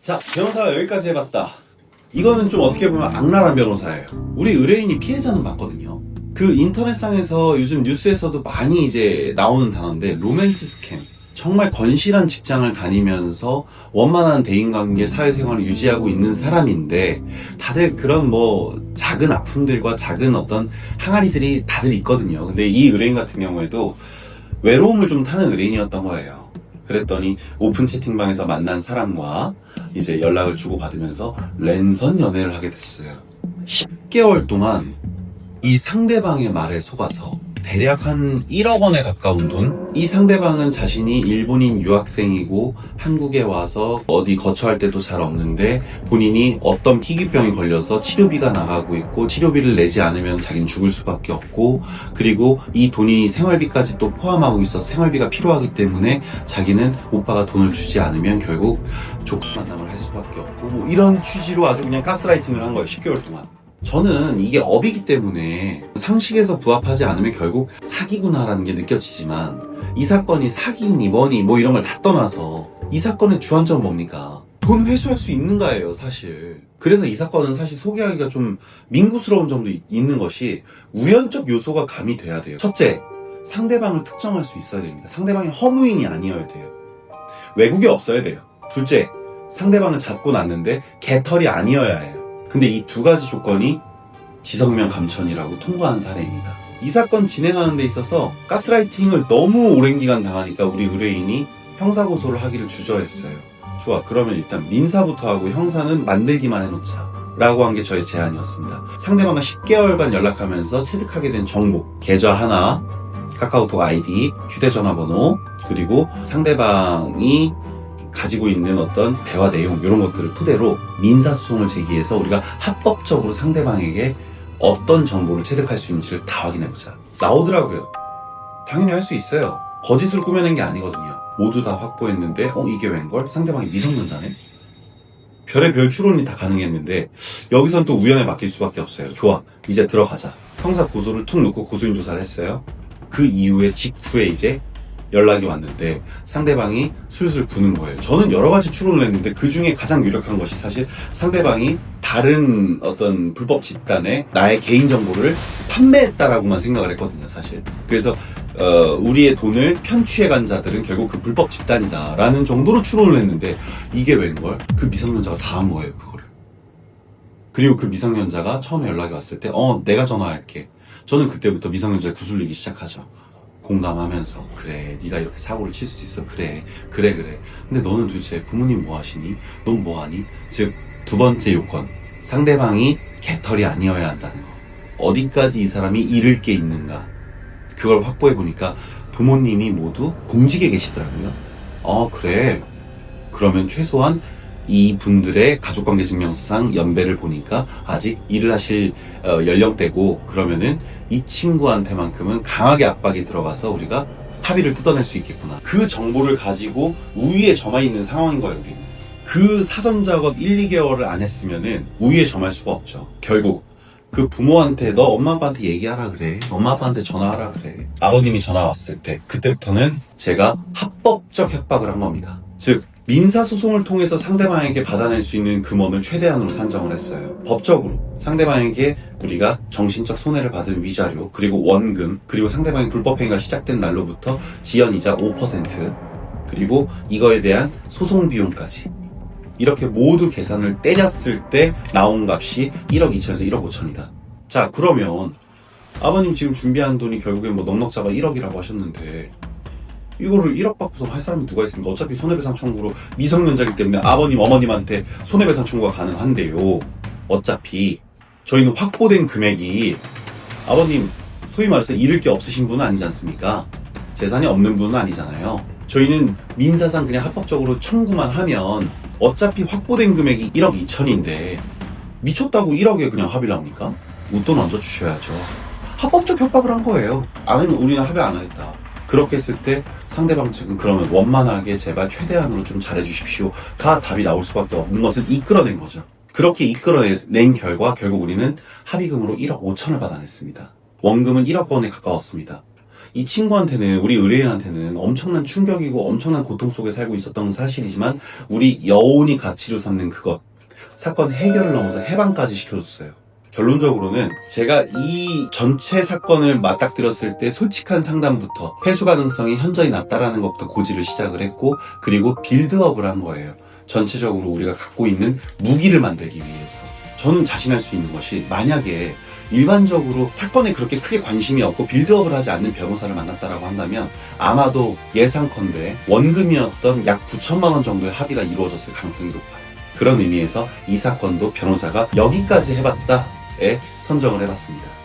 자, 변호사가 여기까지 해봤다. 이거는 좀 어떻게 보면 악랄한 변호사예요. 우리 의뢰인이 피해자는 맞거든요. 그 인터넷상에서 요즘 뉴스에서도 많이 이제 나오는 단어인데 로맨스 스캠. 정말 건실한 직장을 다니면서 원만한 대인관계 사회생활을 유지하고 있는 사람인데 다들 그런 작은 아픔들과 작은 어떤 항아리들이 다들 있거든요. 근데 이 의뢰인 같은 경우에도 외로움을 좀 타는 의뢰인이었던 거예요. 그랬더니 오픈 채팅방에서 만난 사람과 이제 연락을 주고받으면서 랜선 연애를 하게 됐어요. 10개월 동안 이 상대방의 말에 속아서 대략 한 1억 원에 가까운 돈? 이 상대방은 자신이 일본인 유학생이고 한국에 와서 어디 거처할 때도 잘 없는데 본인이 어떤 희귀병이 걸려서 치료비가 나가고 있고 치료비를 내지 않으면 자기는 죽을 수밖에 없고 그리고 이 돈이 생활비까지 또 포함하고 있어서 생활비가 필요하기 때문에 자기는 오빠가 돈을 주지 않으면 결국 조건 만남을 할 수밖에 없고 이런 취지로 아주 그냥 가스라이팅을 한 거예요. 10개월 동안. 저는 이게 업이기 때문에 상식에서 부합하지 않으면 결국 사기구나라는 게 느껴지지만 이 사건이 사기니 뭐니 이런 걸 다 떠나서 이 사건의 주안점은 뭡니까? 돈 회수할 수 있는가예요, 사실. 그래서 이 사건은 사실 소개하기가 좀 민구스러운 점도 있는 것이 우연적 요소가 가미돼야 돼요. 첫째, 상대방을 특정할 수 있어야 됩니다. 상대방이 허무인이 아니어야 돼요. 외국에 없어야 돼요. 둘째, 상대방을 잡고 났는데 개털이 아니어야 해요. 근데 이 두 가지 조건이 지성명 감천이라고 통과한 사례입니다. 이 사건 진행하는 데 있어서 가스라이팅을 너무 오랜 기간 당하니까 우리 의뢰인이 형사고소를 하기를 주저했어요. 좋아, 그러면 일단 민사부터 하고 형사는 만들기만 해놓자 라고 한 게 저의 제안이었습니다. 상대방과 10개월간 연락하면서 체득하게 된 정보, 계좌 하나, 카카오톡 아이디, 휴대전화번호, 그리고 상대방이 가지고 있는 어떤 대화 내용 이런 것들을 토대로 민사소송을 제기해서 우리가 합법적으로 상대방에게 어떤 정보를 체득할 수 있는지를 다 확인해보자. 나오더라고요. 당연히 할 수 있어요. 거짓을 꾸며낸 게 아니거든요. 모두 다 확보했는데 이게 웬걸? 상대방이 미성년자네? 별의별 추론이 다 가능했는데 여기선 또 우연에 맡길 수밖에 없어요. 좋아, 이제 들어가자. 형사 고소를 툭 놓고 고소인 조사를 했어요. 그 이후에 직후에 이제 연락이 왔는데 상대방이 술술 부는 거예요. 저는 여러 가지 추론을 했는데 그 중에 가장 유력한 것이 사실 상대방이 다른 어떤 불법 집단에 나의 개인정보를 판매했다라고만 생각을 했거든요, 사실. 그래서 우리의 돈을 편취해간 자들은 결국 그 불법 집단이다라는 정도로 추론을 했는데 이게 웬걸? 그 미성년자가 다 한 거예요, 그거를. 그리고 그 미성년자가 처음에 연락이 왔을 때 내가 전화할게. 저는 그때부터 미성년자를 구슬리기 시작하죠. 공감하면서 그래, 네가 이렇게 사고를 칠 수도 있어. 그래. 근데 너는 도대체 부모님 뭐 하시니? 넌 뭐 하니? 즉, 두 번째 요건, 상대방이 개털이 아니어야 한다는 거. 어디까지 이 사람이 잃을 게 있는가, 그걸 확보해보니까 부모님이 모두 공직에 계시더라고요. 그래. 그러면 최소한 이 분들의 가족관계증명서상 연배를 보니까 아직 일을 하실 연령대고, 그러면은 이 친구한테만큼은 강하게 압박이 들어가서 우리가 합의를 뜯어낼 수 있겠구나. 그 정보를 가지고 우위에 점하 있는 상황인 거예요, 우리는. 그 사전 작업 1, 2개월을 안 했으면은 우위에 점할 수가 없죠. 결국 그 부모한테 너 엄마 아빠한테 얘기하라 그래. 엄마 아빠한테 전화하라 그래. 아버님이 전화 왔을 때 그때부터는 제가 합법적 협박을 한 겁니다. 즉, 민사소송을 통해서 상대방에게 받아낼 수 있는 금원을 최대한으로 산정을 했어요. 법적으로 상대방에게 우리가 정신적 손해를 받은 위자료, 그리고 원금, 그리고 상대방의 불법행위가 시작된 날로부터 지연이자 5%, 그리고 이거에 대한 소송 비용까지 이렇게 모두 계산을 때렸을 때 나온 값이 1억 2천에서 1억 5천이다. 자, 그러면 아버님 지금 준비한 돈이 결국엔 넉넉 잡아 1억이라고 하셨는데 이거를 1억 받고서 할 사람이 누가 있습니까? 어차피 손해배상 청구로 미성년자이기 때문에 아버님, 어머님한테 손해배상 청구가 가능한데요. 어차피 저희는 확보된 금액이, 아버님 소위 말해서 잃을 게 없으신 분은 아니지 않습니까? 재산이 없는 분은 아니잖아요. 저희는 민사상 그냥 합법적으로 청구만 하면 어차피 확보된 금액이 1억 2천인데 미쳤다고 1억에 그냥 합의를 합니까? 웃돈 얹어 주셔야죠. 합법적 협박을 한 거예요. 안 하면 우리는 합의 안 하겠다. 그렇게 했을 때 상대방 측은 그러면 원만하게 제발 최대한으로 좀 잘해주십시오가 답이 나올 수밖에 없는 것을 이끌어낸 거죠. 그렇게 이끌어낸 결과 결국 우리는 합의금으로 1억 5천을 받아냈습니다. 원금은 1억 원에 가까웠습니다. 이 친구한테는, 우리 의뢰인한테는 엄청난 충격이고 엄청난 고통 속에 살고 있었던 사실이지만 우리 여운이 가치로 삼는 그것, 사건 해결을 넘어서 해방까지 시켜줬어요. 결론적으로는 제가 이 전체 사건을 맞닥뜨렸을 때 솔직한 상담부터 회수 가능성이 현저히 낮다라는 것부터 고지를 시작을 했고, 그리고 빌드업을 한 거예요. 전체적으로 우리가 갖고 있는 무기를 만들기 위해서. 저는 자신할 수 있는 것이, 만약에 일반적으로 사건에 그렇게 크게 관심이 없고 빌드업을 하지 않는 변호사를 만났다라고 한다면 아마도 예상컨대 원금이었던 약 9천만 원 정도의 합의가 이루어졌을 가능성이 높아요. 그런 의미에서 이 사건도 변호사가 여기까지 해봤다에 선정을 해봤습니다.